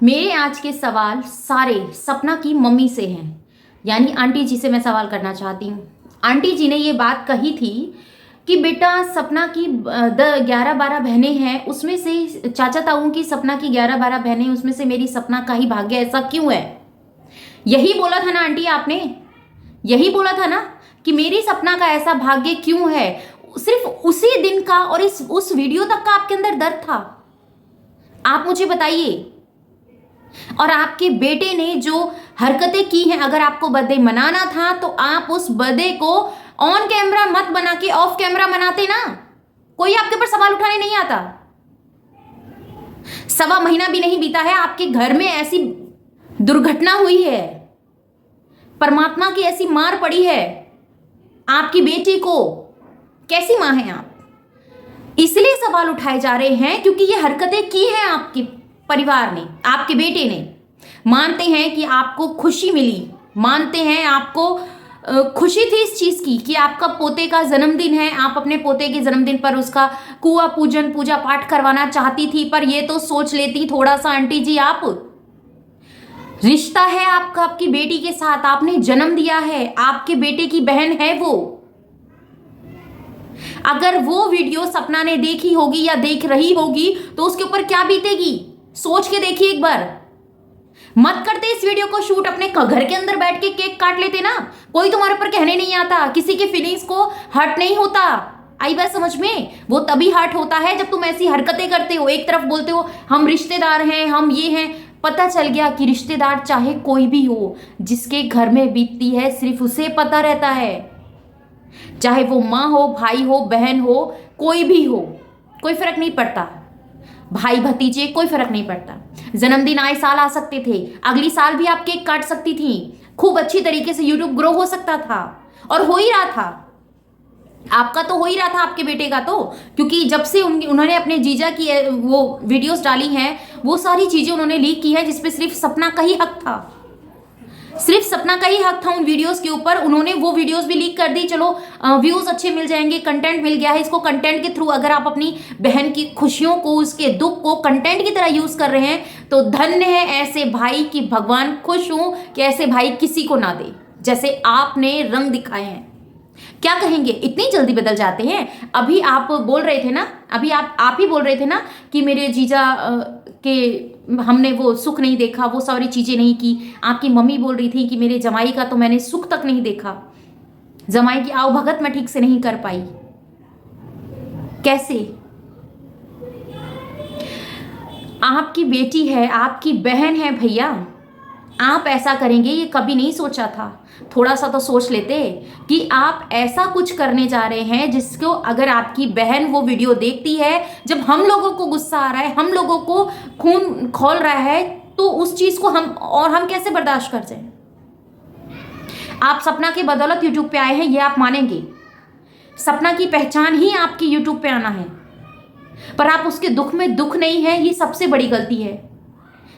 मेरे आज के सवाल सारे सपना की मम्मी से हैं, यानी आंटी जी से मैं सवाल करना चाहती हूँ। आंटी जी ने ये बात कही थी कि बेटा सपना की 11-12 बहनें हैं, उसमें से चाचा ताऊ की सपना की 11-12 बहनें, उसमें से मेरी सपना का ही भाग्य ऐसा क्यों है। यही बोला था ना आंटी आपने, यही बोला था ना कि मेरी सपना का ऐसा भाग्य क्यों है। सिर्फ उसी दिन का और उस वीडियो तक का आपके अंदर दर्द था। आप मुझे बताइए। और आपके बेटे ने जो हरकतें की हैं, अगर आपको बर्थडे मनाना था तो आप उस बर्थडे को ऑन कैमरा मत बना के ऑफ कैमरा मनाते ना। कोई आपके ऊपर सवाल उठाने नहीं आता। 1.25 महीना भी नहीं बीता है, आपके घर में ऐसी दुर्घटना हुई है, परमात्मा की ऐसी मार पड़ी है आपकी बेटी को। कैसी मां हैं आप? इसलिए सवाल उठाए जा रहे हैं क्योंकि ये हरकतें की हैं आपके परिवार ने, आपके बेटे ने। मानते हैं कि आपको खुशी मिली, मानते हैं आपको खुशी थी इस चीज की कि आपका पोते का जन्मदिन है, आप अपने पोते के जन्मदिन पर उसका कुआ पूजन पूजा पाठ करवाना चाहती थी। पर ये तो सोच लेती थोड़ा सा आंटी जी, आप रिश्ता है आपका आपकी बेटी के साथ, आपने जन्म दिया है, आपके बेटे की बहन है वो। अगर वो वीडियो सपना ने देखी होगी या देख रही होगी तो उसके ऊपर क्या बीतेगी, सोच के देखिए एक बार। मत करते इस वीडियो को शूट, अपने घर के अंदर बैठ के केक काट लेते ना। कोई तुम्हारे ऊपर कहने नहीं आता, किसी के फीलिंग्स को हर्ट नहीं होता। आई बात समझ में? वो तभी हर्ट होता है जब तुम ऐसी हरकतें करते हो। एक तरफ बोलते हो हम रिश्तेदार हैं, हम ये हैं। पता चल गया कि रिश्तेदार चाहे कोई भी हो, जिसके घर में बीतती है सिर्फ उसे पता रहता है। चाहे वो माँ हो, भाई हो, बहन हो, कोई भी हो, कोई फर्क नहीं पड़ता। भाई भतीजे कोई फर्क नहीं पड़ता। जन्मदिन आए साल आ सकते थे, अगली साल भी आप केक काट सकती थी, खूब अच्छी तरीके से यूट्यूब ग्रो हो सकता था। और हो ही रहा था, आपका तो हो ही रहा था, आपके बेटे का तो। क्योंकि जब से उन्होंने अपने जीजा की वो वीडियोस डाली हैं, वो सारी चीजें उन्होंने लीक की है जिसपे सिर्फ सपना का ही हक था, सिर्फ सपना का ही हक था उन वीडियोस के ऊपर। उन्होंने वो वीडियोस भी लीक कर दी, चलो व्यूज अच्छे मिल जाएंगे, कंटेंट मिल गया है। इसको कंटेंट के थ्रू अगर आप अपनी बहन की खुशियों को, उसके दुख को कंटेंट की तरह यूज कर रहे हैं तो धन्य है ऐसे भाई की। भगवान खुश हूं कि ऐसे भाई किसी को ना दे जैसे आपने रंग दिखाए हैं। क्या कहेंगे, इतनी जल्दी बदल जाते हैं? अभी आप बोल रहे थे ना, अभी आप ही बोल रहे थे ना कि मेरे जीजा के हमने वो सुख नहीं देखा, वो सारी चीजें नहीं की। आपकी मम्मी बोल रही थी कि मेरे जमाई का तो मैंने सुख तक नहीं देखा, जमाई की आवभगत मैं ठीक से नहीं कर पाई। कैसे? आपकी बेटी है, आपकी बहन है भैया, आप ऐसा करेंगे ये कभी नहीं सोचा था। थोड़ा सा तो सोच लेते कि आप ऐसा कुछ करने जा रहे हैं जिसको अगर आपकी बहन वो वीडियो देखती है, जब हम लोगों को गुस्सा आ रहा है, हम लोगों को खून खौल रहा है, तो उस चीज को हम कैसे बर्दाश्त कर जाएं। आप सपना के बदौलत यूट्यूब पे आए हैं, ये आप मानेंगे। सपना की पहचान ही आपकी यूट्यूब पे आना है, पर आप उसके दुख में दुख नहीं है, ये सबसे बड़ी गलती है।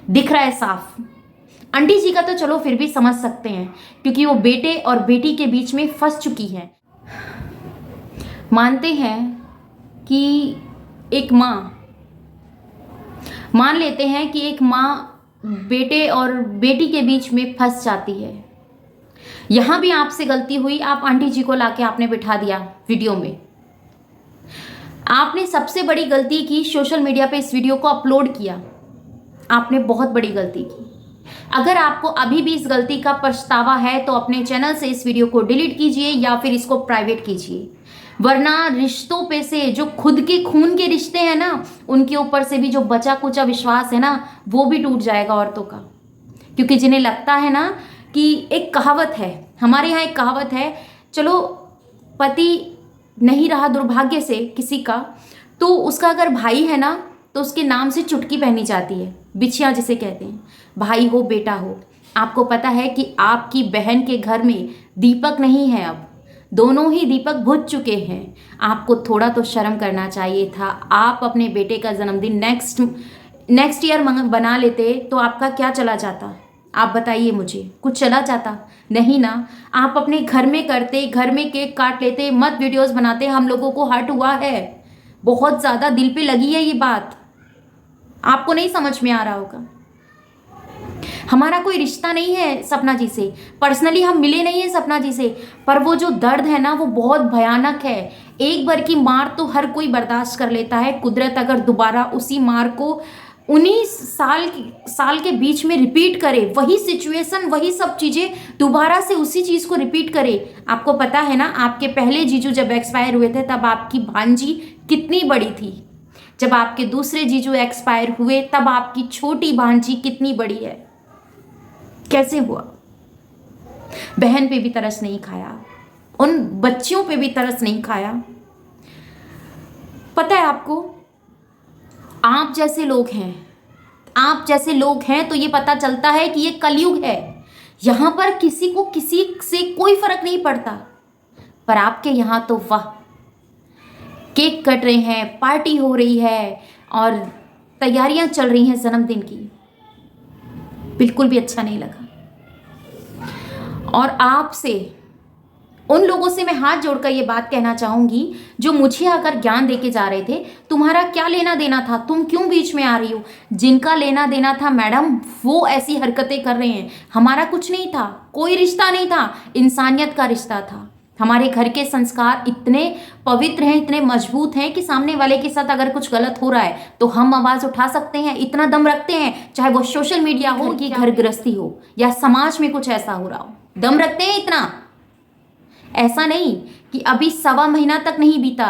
दिख रहा है साफ। आंटी जी का तो चलो फिर भी समझ सकते हैं क्योंकि वो बेटे और बेटी के बीच में फंस चुकी हैं। मानते हैं कि एक माँ, मान लेते हैं कि एक माँ बेटे और बेटी के बीच में फंस जाती है। यहां भी आपसे गलती हुई, आप आंटी जी को लाके आपने बिठा दिया वीडियो में। आपने सबसे बड़ी गलती की, सोशल मीडिया पे इस वीडियो को अपलोड किया। आपने बहुत बड़ी गलती की। अगर आपको अभी भी इस गलती का पछतावा है तो अपने चैनल से इस वीडियो को डिलीट कीजिए या फिर इसको प्राइवेट कीजिए, वरना रिश्तों पे से जो खुद के खून के रिश्ते हैं ना, उनके ऊपर से भी जो बचा कुचा विश्वास है ना, वो भी टूट जाएगा औरतों का। क्योंकि जिन्हें लगता है ना कि एक कहावत है, हमारे यहाँ एक कहावत है, चलो पति नहीं रहा दुर्भाग्य से किसी का, तो उसका अगर भाई है ना तो उसके नाम से चुटकी पहनी जाती है, बिछिया जिसे कहते हैं, भाई हो बेटा हो। आपको पता है कि आपकी बहन के घर में दीपक नहीं है, अब दोनों ही दीपक बुझ चुके हैं। आपको थोड़ा तो शर्म करना चाहिए था। आप अपने बेटे का जन्मदिन नेक्स्ट ईयर बना लेते तो आपका क्या चला जाता? आप बताइए मुझे, कुछ चला जाता? नहीं ना। आप अपने घर में करते, घर में केक काट लेते, मत वीडियोस बनाते। हम लोगों को हर्ट हुआ है, बहुत ज़्यादा दिल पे लगी है ये बात, आपको नहीं समझ में आ रहा होगा। हमारा कोई रिश्ता नहीं है सपना जी से, पर्सनली हम मिले नहीं है सपना जी से, पर वो जो दर्द है ना वो बहुत भयानक है। एक बार की मार तो हर कोई बर्दाश्त कर लेता है, कुदरत अगर दोबारा उसी मार को 19 साल के बीच में रिपीट करे, वही सिचुएशन वही सब चीज़ें दोबारा से उसी चीज़ को रिपीट करे। आपको पता है ना, आपके पहले जीजू जब एक्सपायर हुए थे तब आपकी भांजी कितनी बड़ी थी, जब आपके दूसरे जीजू एक्सपायर हुए तब आपकी छोटी भांजी कितनी बड़ी है। कैसे हुआ? बहन पे भी तरस नहीं खाया, उन बच्चियों पे भी तरस नहीं खाया। पता है आपको, आप जैसे लोग हैं, आप जैसे लोग हैं तो ये पता चलता है कि ये कलयुग है। यहां पर किसी को किसी से कोई फर्क नहीं पड़ता, पर आपके यहां तो वाह, केक कट रहे हैं, पार्टी हो रही है और तैयारियां चल रही हैं जन्मदिन की। बिल्कुल भी अच्छा नहीं लगा। और आपसे, उन लोगों से मैं हाथ जोड़कर ये बात कहना चाहूंगी जो मुझे आकर ज्ञान देके जा रहे थे, तुम्हारा क्या लेना देना था, तुम क्यों बीच में आ रही हो? जिनका लेना देना था मैडम वो ऐसी हरकतें कर रहे हैं, हमारा कुछ नहीं था, कोई रिश्ता नहीं था, इंसानियत का रिश्ता था। हमारे घर के संस्कार इतने पवित्र हैं, इतने मजबूत हैं कि सामने वाले के साथ अगर कुछ गलत हो रहा है तो हम आवाज़ उठा सकते हैं, इतना दम रखते हैं, चाहे वो सोशल मीडिया हो कि घर गृहस्थी हो या समाज में कुछ ऐसा हो रहा हो, दम रखते हैं इतना। ऐसा नहीं कि अभी 1.25 महीना तक नहीं बीता,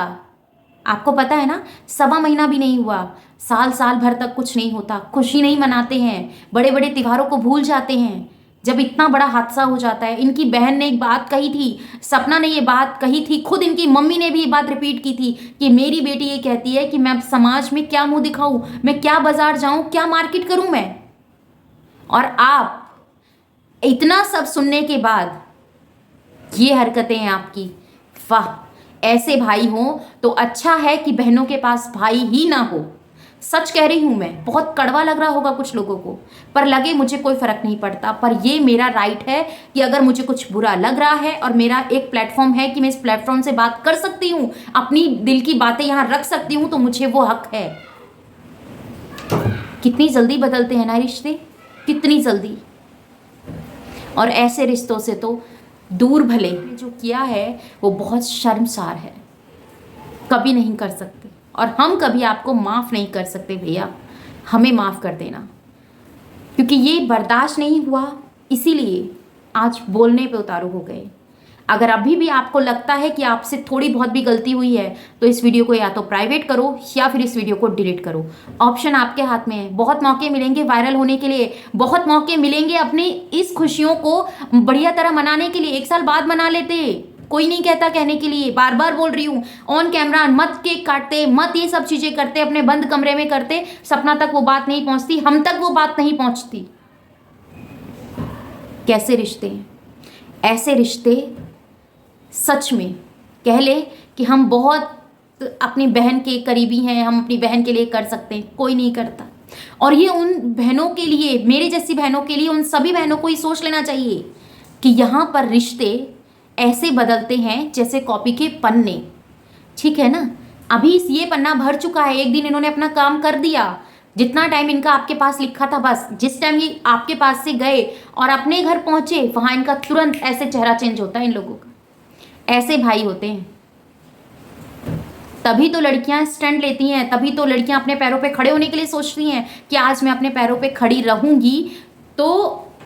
आपको पता है ना, 1.25 महीना भी नहीं हुआ, साल भर तक कुछ नहीं होता, खुशी नहीं मनाते हैं, बड़े बड़े त्योहारों को भूल जाते हैं जब इतना बड़ा हादसा हो जाता है। इनकी बहन ने एक बात कही थी, सपना ने ये बात कही थी, खुद इनकी मम्मी ने भी ये बात रिपीट की थी कि मेरी बेटी ये कहती है कि मैं अब समाज में क्या मुंह दिखाऊं, मैं क्या बाजार जाऊं, क्या मार्केट करूं मैं। और आप इतना सब सुनने के बाद ये हरकतें हैं आपकी, वाह। ऐसे भाई हो तो अच्छा है कि बहनों के पास भाई ही ना हो। सच कह रही हूं मैं, बहुत कड़वा लग रहा होगा कुछ लोगों को, पर लगे मुझे कोई फर्क नहीं पड़ता, पर ये मेरा राइट है कि अगर मुझे कुछ बुरा लग रहा है और मेरा एक प्लेटफॉर्म है कि मैं इस प्लेटफॉर्म से बात कर सकती हूँ, अपनी दिल की बातें यहाँ रख सकती हूँ, तो मुझे वो हक है। कितनी जल्दी बदलते हैं ना रिश्ते, कितनी जल्दी। और ऐसे रिश्तों से तो दूर भले, जो किया है वो बहुत शर्मसार है, कभी नहीं कर सकते, और हम कभी आपको माफ़ नहीं कर सकते। भैया हमें माफ़ कर देना, क्योंकि ये बर्दाश्त नहीं हुआ, इसीलिए आज बोलने पे उतारू हो गए। अगर अभी भी आपको लगता है कि आपसे थोड़ी बहुत भी गलती हुई है तो इस वीडियो को या तो प्राइवेट करो या फिर इस वीडियो को डिलीट करो। ऑप्शन आपके हाथ में है। बहुत मौके मिलेंगे वायरल होने के लिए, बहुत मौके मिलेंगे अपनी इस खुशियों को बढ़िया तरह मनाने के लिए। 1 साल बाद मना लेते, कोई नहीं कहता कहने के लिए, बार बार बोल रही हूँ, ऑन कैमरा मत केक काटते, मत ये सब चीज़ें करते, अपने बंद कमरे में करते, सपना तक वो बात नहीं पहुँचती, हम तक वो बात नहीं पहुँचती। कैसे रिश्ते हैं ऐसे रिश्ते, सच में कह ले कि हम बहुत अपनी बहन के करीबी हैं, हम अपनी बहन के लिए कर सकते हैं, कोई नहीं करता। और ये उन बहनों के लिए, मेरे जैसी बहनों के लिए, उन सभी बहनों को ही सोच लेना चाहिए कि यहाँ पर रिश्ते ऐसे बदलते हैं जैसे कॉपी के पन्ने, ठीक है ना। अभी ये पन्ना भर चुका है, एक दिन इन्होंने अपना काम कर दिया, जितना टाइम इनका आपके पास लिखा था, बस जिस टाइम ये आपके पास से गए और अपने घर पहुंचे, वहाँ इनका तुरंत ऐसे चेहरा चेंज होता है इन लोगों का। ऐसे भाई होते हैं, तभी तो लड़कियां स्टैंड लेती हैं, तभी तो लड़कियां अपने पैरों पे खड़े होने के लिए सोचती हैं कि आज मैं अपने पैरों पे खड़ी रहूंगी तो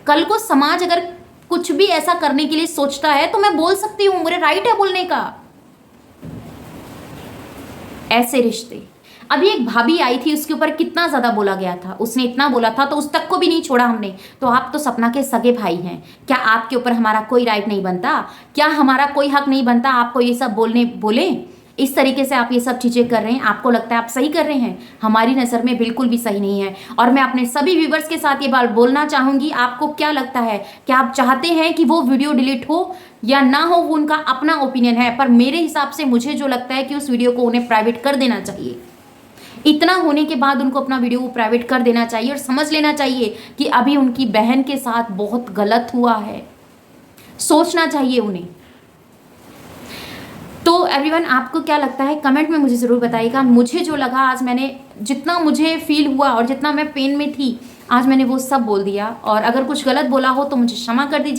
कल को समाज अगर कुछ भी ऐसा करने के लिए सोचता है तो मैं बोल सकती हूँ, मेरा राइट है बोलने का। ऐसे रिश्ते। अभी एक भाभी आई थी, उसके ऊपर कितना ज्यादा बोला गया था, उसने इतना बोला था तो उस तक को भी नहीं छोड़ा हमने। तो आप तो सपना के सगे भाई हैं, क्या आपके ऊपर हमारा कोई राइट नहीं बनता? क्या हमारा कोई हक नहीं बनता आपको ये सब बोले? इस तरीके से आप ये सब चीज़ें कर रहे हैं, आपको लगता है आप सही कर रहे हैं, हमारी नज़र में बिल्कुल भी सही नहीं है। और मैं अपने सभी व्यूवर्स के साथ ये बात बोलना चाहूँगी, आपको क्या लगता है, क्या आप चाहते हैं कि वो वीडियो डिलीट हो या ना हो, वो उनका अपना ओपिनियन है, पर मेरे हिसाब से मुझे जो लगता है कि उस वीडियो को उन्हें प्राइवेट कर देना चाहिए। इतना होने के बाद उनको अपना वीडियो प्राइवेट कर देना चाहिए और समझ लेना चाहिए कि अभी उनकी बहन के साथ बहुत गलत हुआ है, सोचना चाहिए उन्हें। तो एवरीवन, आपको क्या लगता है कमेंट में मुझे ज़रूर बताइएगा। मुझे जो लगा आज, मैंने जितना मुझे फील हुआ और जितना मैं पेन में थी आज मैंने वो सब बोल दिया, और अगर कुछ गलत बोला हो तो मुझे क्षमा कर दीजिए।